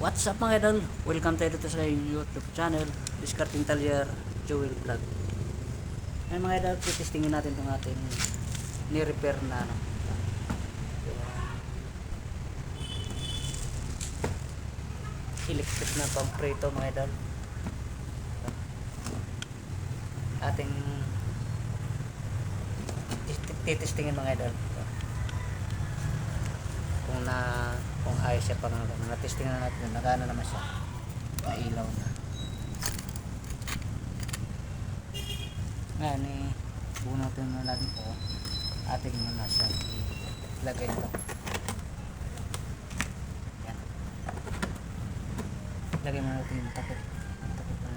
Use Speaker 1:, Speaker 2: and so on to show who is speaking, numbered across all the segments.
Speaker 1: What's up mga idol? Welcome tayo dito sa YouTube channel Discarding Talyer Jewel Vlog. Ngayon mga idol, titestingin natin itong ating ni-repair na electric na pump ito mga idol. Ating titestingin mga idol kung ayos siya. Parang na-testing na natin, nagana naman siya, nailaw na. Ngayon bunutin na natin po, ating muna siya ilagay ito. Yan, lagay muna natin yung takip na.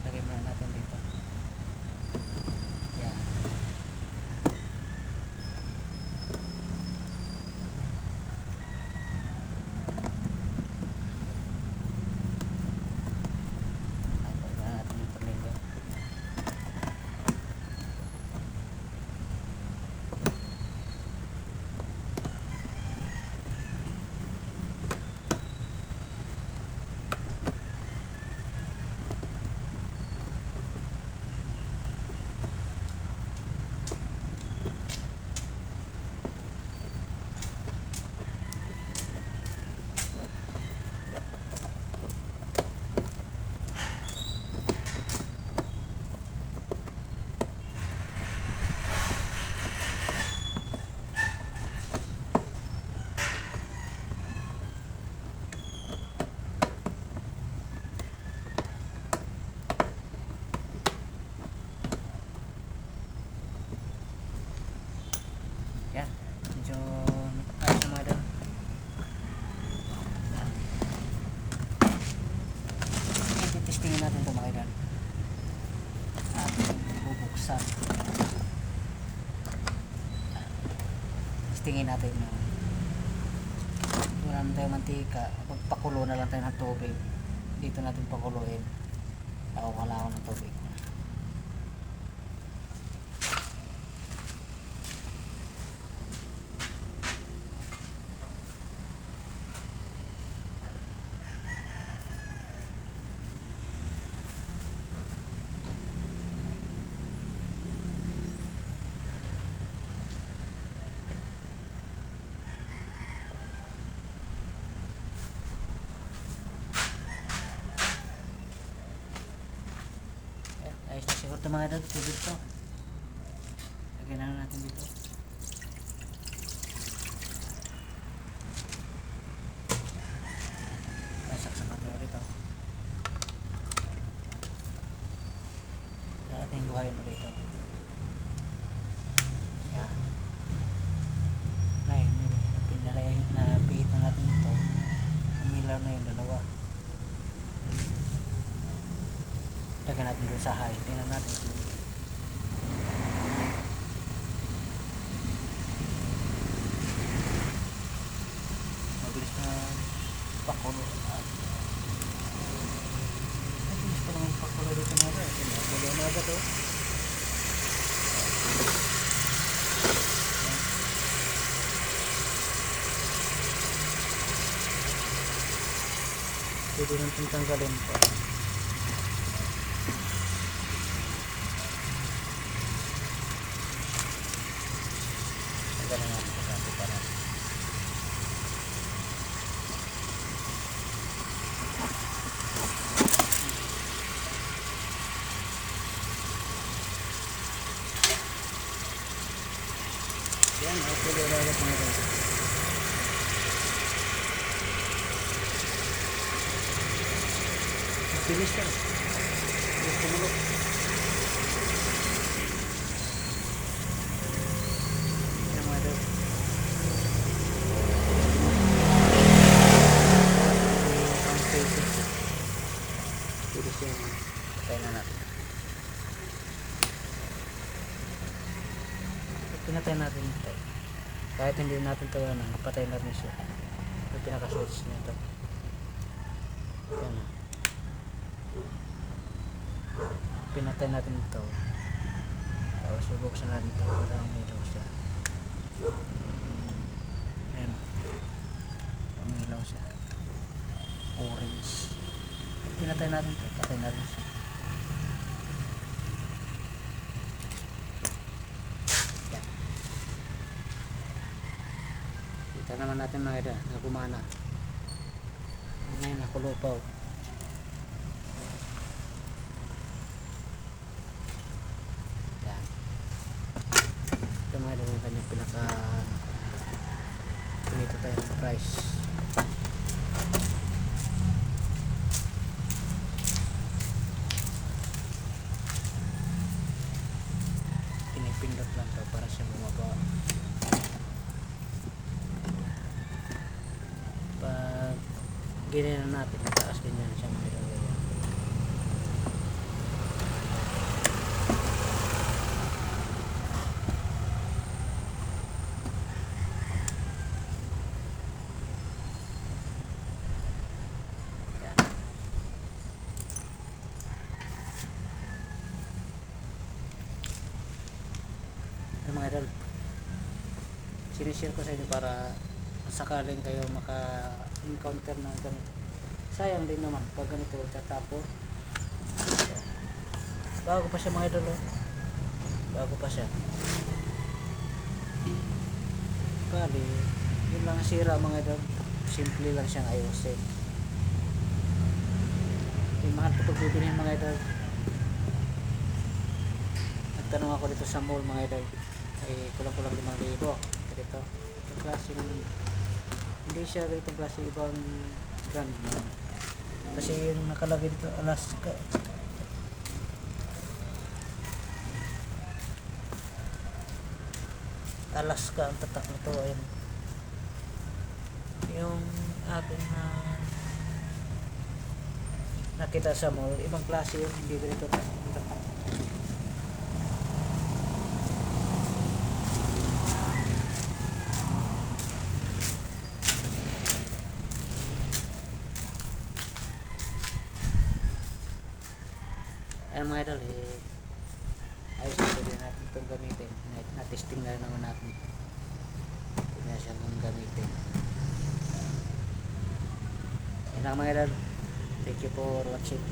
Speaker 1: Lagay muna natin dito. Yan. Yan, medyo ayos na mga idol. Testingin natin ito mga idol. Ating bubuksan. Testingin natin yung wala naman tayong mantika. Pagpakulo na lang tayo ng tubig. Dito natin pakuluin. Nakawala ako ng tubig. Ayos na siguro ito mga idol, tubig ito. Lagyan na natin dito. Saksak natin ulit ito. Sa ating buhayin ulit ito. Yan. Ngayon, napihit na natin ito. Umilaw na yung dalawa. Lagyan natin doon sa high. Tingnan natin. Mabilis na pakulo. Mabilis pa naman pakulo dito na rin. Pakulo na agad o. Pwede natin tanggalin pa. Ganun nga sabi pa natin. Yan, okay, lalat na ito. Finish ka. Tumulog. Patay na natin. Pinatay natin ito. Kahit hindi natin ito patay na rin siya. Yung pinaka-switch na ito. Yan na. Pinatay natin ito. Tapos bubuksan natin ito para umilaw siya. Patay natin ito. Patay natin siya. Yan. Kita naman natin mga idol na gumana. Ngayon nakulupaw. Yan. Ito mga idol yung kanyang pinaka pinito tayo ng price. Pinipindot lang to para siya bumaba. Pag ginano natin, mataas din yan siya mga idol. Mga idol, sinishare ko sa inyo para sakaling kayo maka-encounter ng ganito. Sayang din naman pag ganito tatapon. Bago pa siya mga idol, oh. Bago pa siya. Bali, yun lang ang sira mga idol. Simple lang siyang ayusin. Yung mahal ko pagbibilhin mga idol. Nagtanong ako dito sa mall mga idol. Ay kulang-kulang 5,000 dito. Itong klase ng hindi siya itong klase ibang brand na. Kasi yung nakalagay dito Alaska. Alaska ang tatak nito ayun. Yung akin na nakita sa mall, ibang klase yun, hindi ganito. Ayan mga idol, ayos na din natin itong gamitin. Na-testing na naman natin. Hindi na siya nang gamitin. Ayan lang mga idol. Thank you for watching.